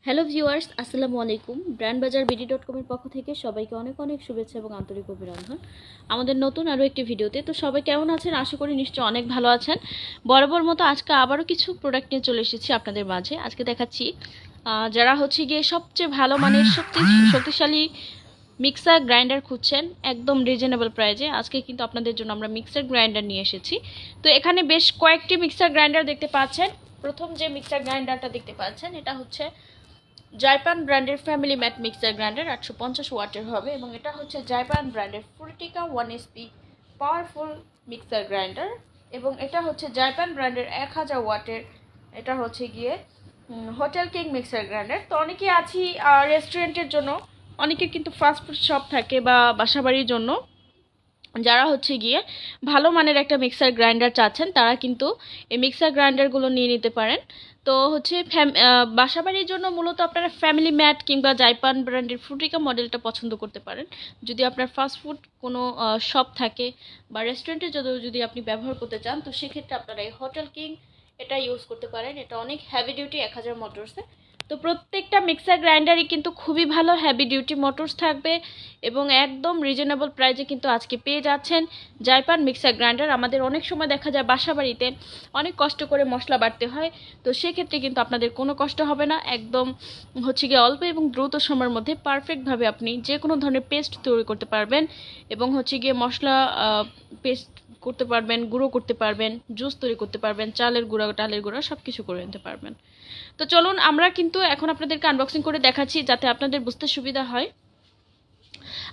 Hello viewers, আসসালামু আলাইকুম। Brand বাজার বিডি.com এর পক্ষ থেকে সবাইকে অনেক অনেক শুভেচ্ছা এবং আন্তরিক অভিনন্দন আমাদের নতুন আরও একটি ভিডিওতে। তো সবাই কেমন আছেন? আশা করি নিশ্চয়ই অনেক ভালো আছেন। বরাবর মতো আজকে আবারও কিছু প্রোডাক্ট নিয়ে চলে এসেছি আপনাদের মাঝে। আজকে দেখাচ্ছি যারা হচ্ছে গিয়ে সবচেয়ে ভালো মানের সবচেয়ে শক্তিশালী মিক্সার গ্রাইন্ডার খুঁজছেন একদম রিজনেবল প্রাইজে। আজকে কিন্তু আপনাদের জন্য আমরা মিক্সার গ্রাইন্ডার নিয়ে এসেছি। তো এখানে বেশ কয়েকটি মিক্সার গ্রাইন্ডার দেখতে পাচ্ছেন। প্রথম যে মিক্সার গ্রাইন্ডারটা দেখতে পাচ্ছেন এটা হচ্ছে জাইপান ব্র্যান্ডের ফ্যামিলি ম্যাট মিক্সার গ্রাইন্ডার 850 ওয়াটের হবে এবং এটা হচ্ছে জাইপান ব্র্যান্ডের Frutika 1 HP powerful mixer grinder এবং এটা হচ্ছে জাইপান ব্র্যান্ডের 1000 ওয়াটের এটা হচ্ছে গিয়ে হোটেল কিং মিক্সার গ্রাইন্ডার। তো অনেকে আছি রেস্টুরেন্টের জন্য, অনেকের কিন্তু ফাস্টফুড শপ থাকে বা বাসাবাড়ির জন্য, যারা হচ্ছে গিয়ে ভালো মানের একটা মিক্সার গ্রাইন্ডার চাচ্ছেন তারা কিন্তু এই মিক্সার গ্রাইন্ডারগুলো নিয়ে নিতে পারেন। তো হচ্ছে বাসাবাড়ির জন্য মূলত আপনারা ফ্যামিলি ম্যাট কিংবা জাইপান ব্র্যান্ডের ফ্রুটিকা মডেলটা পছন্দ করতে পারেন। যদি আপনার ফাস্টফুড কোনো শপ থাকে বা রেস্টুরেন্টে যদি আপনি ব্যবহার করতে চান তো সেক্ষেত্রে আপনারা এই হোটেল কিং এটা ইউজ করতে পারেন। এটা অনেক হ্যাভি ডিউটি 1000 মোটরসে। তো প্রত্যেকটা মিক্সার গ্রাইন্ডারই কিন্তু খুবই ভালো হ্যাভি ডিউটি মোটরস থাকবে এবং একদম রিজনেবল প্রাইসে কিন্তু আজকে পেয়ে যাচ্ছেন জাইপান মিক্সার গ্রাইন্ডার। আমাদের অনেক সময় দেখা যায় বাসাবাড়িতে অনেক কষ্ট করে মশলা বাটতে হয়, তো সেক্ষেত্রে কিন্তু আপনাদের কোনো কষ্ট হবে না। একদম হচ্ছে গিয়ে অল্প এবং দ্রুত সময়ের মধ্যে পারফেক্টভাবে আপনি যে কোনো ধরনের পেস্ট তৈরি করতে পারবেন এবং হচ্ছে গিয়ে মশলা পেস্ট করতে পারবেন, গুঁড়ো করতে পারবেন, জুস তৈরি করতে পারবেন, চালের গুঁড়া ডালের গুঁড়া সব কিছু করে নিতে পারবেন। তো চলুন আমরা কিন্তু এখন আপনাদেরকে আনবক্সিং করে দেখাচ্ছি যাতে আপনাদের বুঝতে সুবিধা হয়।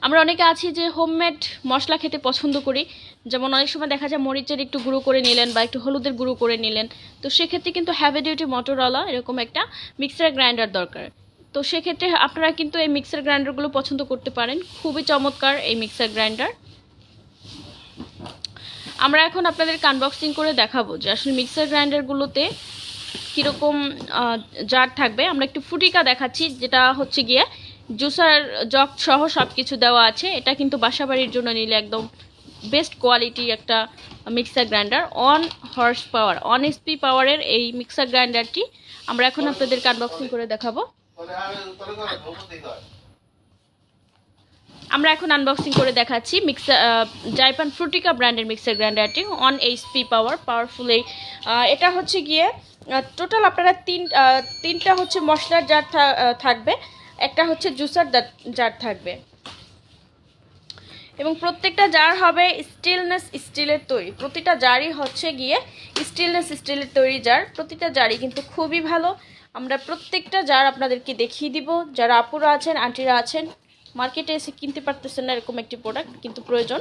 আমরা অনেকে আছি যে হোমমেড মশলা খেতে পছন্দ করি, যেমন অনেক সময় দেখা যায় মরিচের একটু গুঁড়ো করে নিলেন বা একটু হলুদের গুঁড়ো করে নিলেন, তো সেক্ষেত্রে কিন্তু হ্যাভি ডিউটি মোটরওয়ালা এরকম একটা মিক্সার গ্রাইন্ডার দরকার। তো সেক্ষেত্রে আপনারা কিন্তু এই মিক্সার গ্রাইন্ডারগুলো পছন্দ করতে পারেন। খুবই চমৎকার এই মিক্সার গ্রাইন্ডার। আমরা এখন আপনাদেরকে আনবক্সিং করে দেখাবো যে আসলে মিক্সার গ্রাইন্ডারগুলোতে কীরকম জার থাকবে। আমরা একটু ফুটিকা দেখাচ্ছি, যেটা হচ্ছে গিয়ে জুসার জগ সহ সব কিছু দেওয়া আছে। এটা কিন্তু বাসাবাড়ির জন্য নিলে একদম বেস্ট কোয়ালিটি একটা mixer grinder. 1 horse power 1 HP পাওয়ারের এই মিক্সার গ্রাইন্ডারটি আমরা এখন আপনাদেরকে আনবক্সিং করে দেখাবো। আমরা এখন আনবক্সিং করে দেখাচ্ছি জাইপান ফ্রুটিকা ব্র্যান্ডের মিক্সার গ্রাইন্ডারটি 1 HP পাওয়ারফুল। এটা হচ্ছে গিয়ে টোটাল আপনারা তিনটা হচ্ছে মশলার জার থাকবে, একটা হচ্ছে জুসার জার থাকবে এবং প্রত্যেকটা জার হবে স্টিলের তৈরি। প্রতিটা জারই হচ্ছে গিয়ে স্টিলের তৈরি জার। প্রতিটা জারই কিন্তু খুবই ভালো। আমরা প্রত্যেকটা জার আপনাদেরকে দেখিয়ে দিব। যারা আপুরা আছেন, আন্টিরা আছেন, মার্কেটে এসে কিনতে পারতেছেন না এরকম একটি প্রোডাক্ট কিন্তু প্রয়োজন,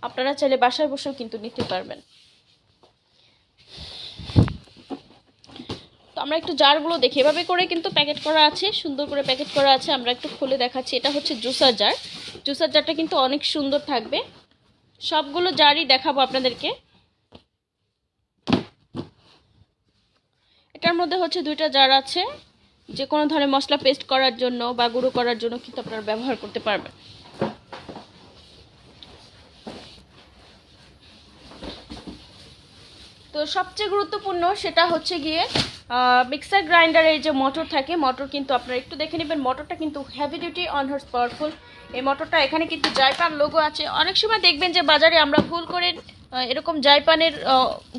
আপনারা চাইলে বাসায় বসেও কিন্তু নিতে পারবেন। তো আমরা একটু জারগুলো দেখি, এভাবে করে কিন্তু প্যাকেট করা আছে, সুন্দর করে প্যাকেট করা আছে। আমরা একটু খুলে দেখাচ্ছি। এটা হচ্ছে জুসার জার। জুসার জারটা কিন্তু অনেক সুন্দর থাকবে। সবগুলো জারই দেখাবো আপনাদেরকে। এটার মধ্যে হচ্ছে দুইটা জার আছে, যে কোনো ধরনের মশলা পেস্ট করার জন্য বা গুঁড়ো করার জন্য কিন্তু আপনারা ব্যবহার করতে পারবেন। তো সবচেয়ে গুরুত্বপূর্ণ সেটা হচ্ছে গিয়ে মিক্সার গ্রাইন্ডারের যে মোটর থাকে, মোটর কিন্তু আপনারা একটু দেখে নেবেন। মোটরটা কিন্তু হেভি ডিউটি 1 হর্স পাওয়ারফুল এই মোটরটা। এখানে কিন্তু জাইপান লোগো আছে। অনেক সময় দেখবেন যে বাজারে আমরা ভুল করে এরকম জাইপানের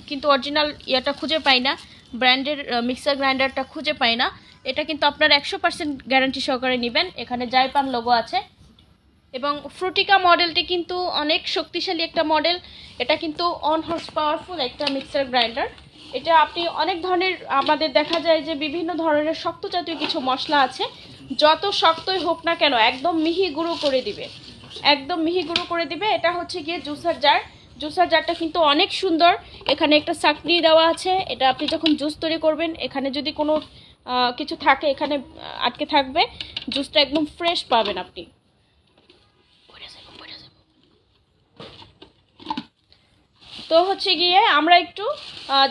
কিন্তু অরিজিনাল ইয়াটা খুঁজে পাই না, ব্র্যান্ডের মিক্সার গ্রাইন্ডারটা খুঁজে পাই না। এটা কিন্তু আপনারা 100% গ্যারান্টি সহকারে নেবেন। এখানে জাইপান লোগো আছে এবং ফ্রুটিকা মডেলটি কিন্তু অনেক শক্তিশালী একটা মডেল। এটা কিন্তু 1 হর্স পাওয়ারফুল একটা মিক্সার গ্রাইন্ডার। এটা আপনি অনেক ধরনের, আমাদের দেখা যায় যে বিভিন্ন ধরনের শক্ত জাতীয় কিছু মশলা আছে, যত শক্তই হোক না কেন একদম মিহি গুঁড়ো করে দিবে, একদম মিহি গুঁড়ো করে দিবে। এটা হচ্ছে গিয়ে জুসার জার। জুসার জারটা কিন্তু অনেক সুন্দর। এখানে একটা চাকনি দেওয়া আছে। এটা আপনি যখন জুস তৈরি করবেন, এখানে যদি কোনো কিছু থাকে এখানে আটকে থাকবে, জুসটা একদম ফ্রেশ পাবেন আপনি। তো হচ্ছে গিয়ে আমরা একটু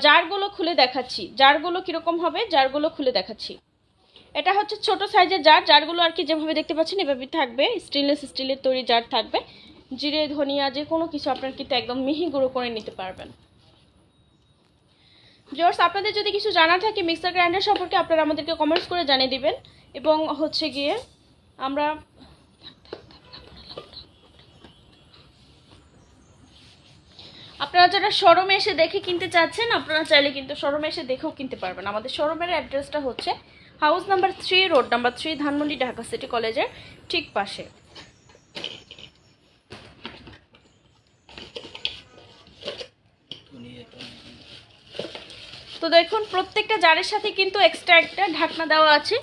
জারগুলো খুলে দেখাচ্ছি, জারগুলো কীরকম হবে জারগুলো খুলে দেখাচ্ছি। এটা হচ্ছে ছোট সাইজের জার। জারগুলো আর কি যেভাবে দেখতে পাচ্ছেন এভাবেই থাকবে, স্টিলের তৈরি জার থাকবে। জিরে ধনিয়া যে কোনো কিছু আপনার কিন্তু একদম মিহি গুঁড়ো করে নিতে পারবেন। ভিউয়ার্স, আপনাদের যদি কিছু জানার থাকে মিক্সার গ্রাইন্ডার সম্পর্কে আপনারা আমাদেরকে কমেন্টস করে জানিয়ে দিবেন এবং হচ্ছে গিয়ে আমরা আপনারা যারা শোরুমে এসে দেখে কিনতে চাচ্ছেন আপনারা চাইলে কিন্তু শোরুমে এসে দেখেও কিনতে পারবেন। আমাদের শোরুমের অ্যাড্রেসটা হচ্ছে house number 3 road number 3 Dhanmondi Dhaka city কলেজের ঠিক পাশে। তো দেখুন প্রত্যেকটা জারের সাথে কিন্তু এক্সট্রা একটা ঢাকনা দেওয়া আছে।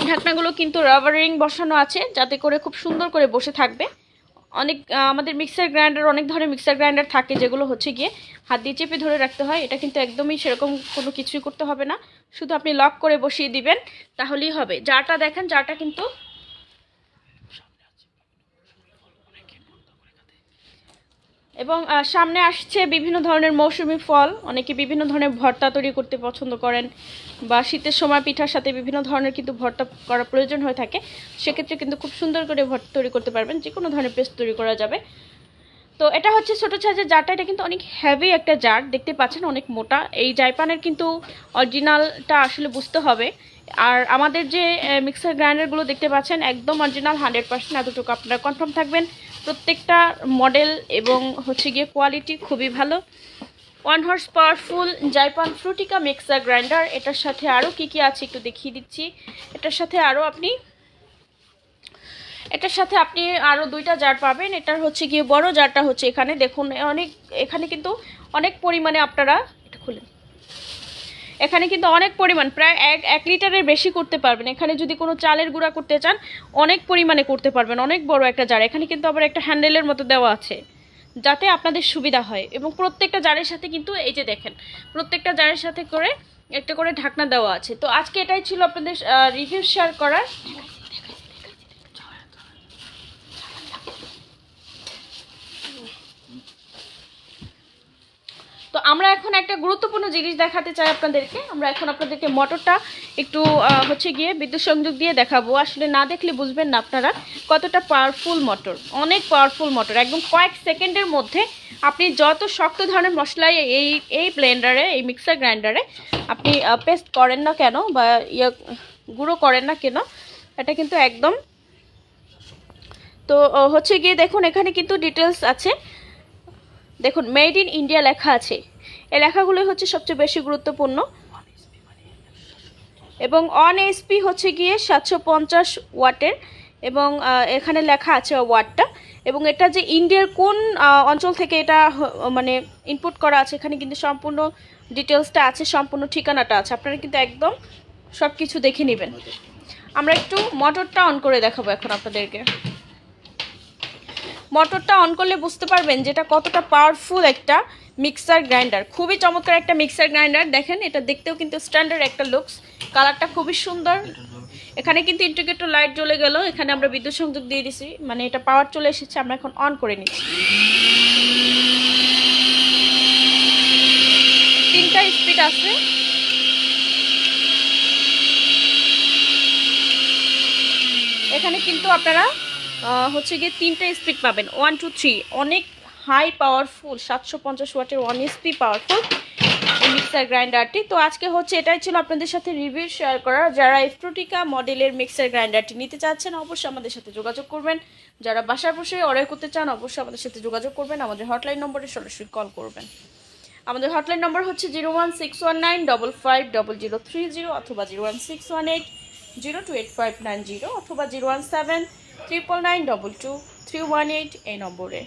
ঢাকনাগুলো কিন্তু রাবারিং বসানো আছে যাতে করে খুব সুন্দর করে বসে থাকবে। অনেক আমাদের মিক্সার গ্রাইন্ডার অনেক ধরনের মিক্সার গ্রাইন্ডার থাকে যেগুলো হচ্ছে গিয়ে হাত দিয়ে চেপে ধরে রাখতে হয়। এটা কিন্তু একদমই সেরকম কোনো কিছুই করতে হবে না, শুধু আপনি লক করে বসিয়ে দিবেন তাহলেই হবে। জারটা দেখেন, জারটা কিন্তু এবং সামনে আসছে বিভিন্ন ধরনের মৌসুমি ফল। অনেকে বিভিন্ন ধরনের ভর্তা তৈরি করতে পছন্দ করেন বা শীতের সময় পিঠার সাথে বিভিন্ন ধরনের কিন্তু ভর্তা করার প্রয়োজন হয়ে থাকে, সেক্ষেত্রে কিন্তু খুব সুন্দর করে ভর্তা তৈরি করতে পারবেন, যে কোনো ধরনের পেস্ট তৈরি করা যাবে। তো এটা হচ্ছে ছোটো সাইজের জারটা, এটা কিন্তু অনেক হেভি একটা জার, দেখতে পাচ্ছেন অনেক মোটা। এই জাইপানের কিন্তু অরিজিনালটা আসলে বুঝতে হবে। আর আমাদের যে মিক্সার গ্রাইন্ডারগুলো দেখতে পাচ্ছেন একদম অরিজিনাল 100%, এতটুকু আপনারা কনফার্ম থাকবেন। প্রত্যেকটা মডেল এবং হচ্ছে গিয়ে কোয়ালিটি খুবই ভালো। 1 horse powerful Jaipan Fruitica mixer grinder. এটার সাথে আরও কি আছে একটু দেখিয়ে দিচ্ছি। এটার সাথে আপনি আরও 2টা জার পাবেন। এটার হচ্ছে গিয়ে বড় জারটা হচ্ছে এখানে দেখুন, এখানে কিন্তু অনেক পরিমাণে আপনারা এটা খুলেন, এখানে কিন্তু অনেক পরিমাণ প্রায় 1 লিটারের বেশি করতে পারবেন। এখানে যদি কোনো চালের গুঁড়া করতে চান অনেক পরিমাণে করতে পারবেন, অনেক বড় একটা জার। এখানে কিন্তু আবার একটা হ্যান্ডেলের মতো দেওয়া আছে যাতে আপনাদের সুবিধা হয়। এবং প্রত্যেকটা জারের সাথে কিন্তু এই যে দেখেন প্রত্যেকটা জারের সাথে করে একটা করে ঢাকনা দেওয়া আছে। তো আজকে এটাই ছিল আপনাদের রিভিউ শেয়ার করার। তো আমরা এখন একটা গুরুত্বপূর্ণ জিনিস দেখাতে চাই আপনাদেরকে। আমরা এখন আপনাদেরকে মোটরটা একটু হচ্ছে গিয়ে বিদ্যুৎ সংযোগ দিয়ে দেখাবো। আসলে না দেখলে বুঝবেন না আপনারা কতটা পাওয়ারফুল মোটর, অনেক পাওয়ারফুল মোটর। একদম কয়েক সেকেন্ডের মধ্যে আপনি যত শক্ত ধরনের মশলাই এই ব্লেন্ডারে, এই মিক্সার গ্রাইন্ডারে আপনি পেস্ট করেন না কেন বা গুঁড়ো করেন না কেন, এটা কিন্তু একদম। তো হচ্ছে গিয়ে দেখুন এখানে কিন্তু ডিটেলস আছে, দেখুন মেড ইন ইন্ডিয়া লেখা আছে। এই লেখাগুলো হচ্ছে সবচেয়ে বেশি গুরুত্বপূর্ণ। এবং 1 HP হচ্ছে গিয়ে 750 ওয়াটের এবং এখানে লেখা আছে ওয়াটটা। এবং এটা যে ইন্ডিয়ার কোন অঞ্চল থেকে এটা মানে ইনপুট করা আছে এখানে কিন্তু সম্পূর্ণ ডিটেলসটা আছে, সম্পূর্ণ ঠিকানাটা আছে। আপনারা কিন্তু একদম সব কিছু দেখে নেবেন। আমরা একটু মোটরটা অন করে দেখাবো এখন আপনাদেরকে। মোটরটা অন করলে বুঝতে পারবেন যেটা কতটা পাওয়ারফুল একটা মিক্সার গ্রাইন্ডার। খুবই চমৎকার একটা মিক্সার গ্রাইন্ডার। দেখেন এটা দেখতেও কিন্তু স্ট্যান্ডার্ড একটা লুকস, কালারটা খুবই সুন্দর। এখানে কিন্তু ইন্ডিকেটর লাইট জ্বলে গেল, এখানে আমরা বিদ্যুৎ সংযোগ দিয়ে দিছি, মানে এটা পাওয়ার চলে এসেছে। আমরা এখন অন করে নিচ্ছি। 3টা স্পিড আছে। এখানে কিন্তু আপনারা হচ্ছে গিয়ে 3টা স্পিড পাবেন, 1 2 3। অনেক হাই পাওয়ারফুল 750 ওয়াটের 1 HP পাওয়ারফুল এই মিক্সার গ্রাইন্ডারটি। তো আজকে হচ্ছে এটাই ছিল আপনাদের সাথে রিভিউ শেয়ার করা। যারা এই ফ্রুটিকা মডেলের মিক্সার গ্রাইন্ডারটি নিতে চাচ্ছেন অবশ্যই আমাদের সাথে যোগাযোগ করবেন। যারা বাসায় বসে অর্ডার করতে চান অবশ্যই আমাদের সাথে যোগাযোগ করবেন। আমাদের হটলাইন নম্বরে সরাসরি কল করবেন। আমাদের হটলাইন নম্বর হচ্ছে 01619550030 অথবা 01618028590 অথবা 01799922318 এই নম্বরে।